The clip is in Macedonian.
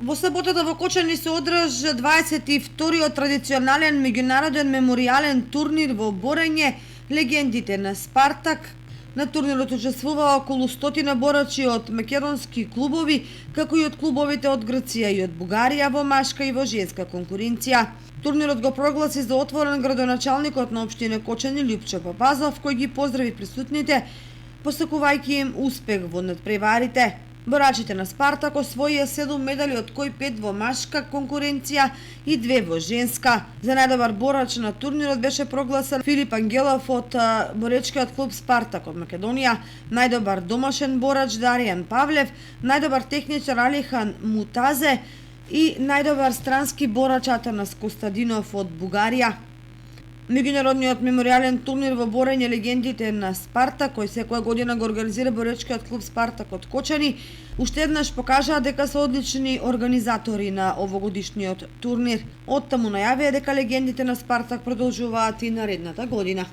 Во саботата во Кочани се одржа 22-тиот традиционален меѓународен меморијален турнир во борење легендите на Спартак. На турнирот учествуваа околу 100 борачи од македонски клубови, како и од клубовите од Грција и од Бугарија во машка и во женска конкуренција. Турнирот го прогласи за отворен градоначалникот на општина Кочани Љупчо Папазов, кој ги поздрави присутните, посакувајќи им успех во надпреварите. Борачите на Спартак освоија 7 медали, од кои 5 во машка конкуренција и 2 во женска. За најдобар борач на турнирот беше прогласен Филип Ангелов од боречкиот клуб Спартак од Македонија, најдобар домашен борач Даријан Павлев, најдобар техничар Алихан Мутазе и најдобар странски борач Атанас Костадинов од Бугарија. Меѓународниот меморијален турнир во борење легендите на Спартак, кој секоја година го организира боречкиот клуб Спартак од Кочани, уште еднаш покажаа дека се одлични организатори на овогодишниот турнир. Оттаму најавија дека легендите на Спартак продолжуваат и наредната година.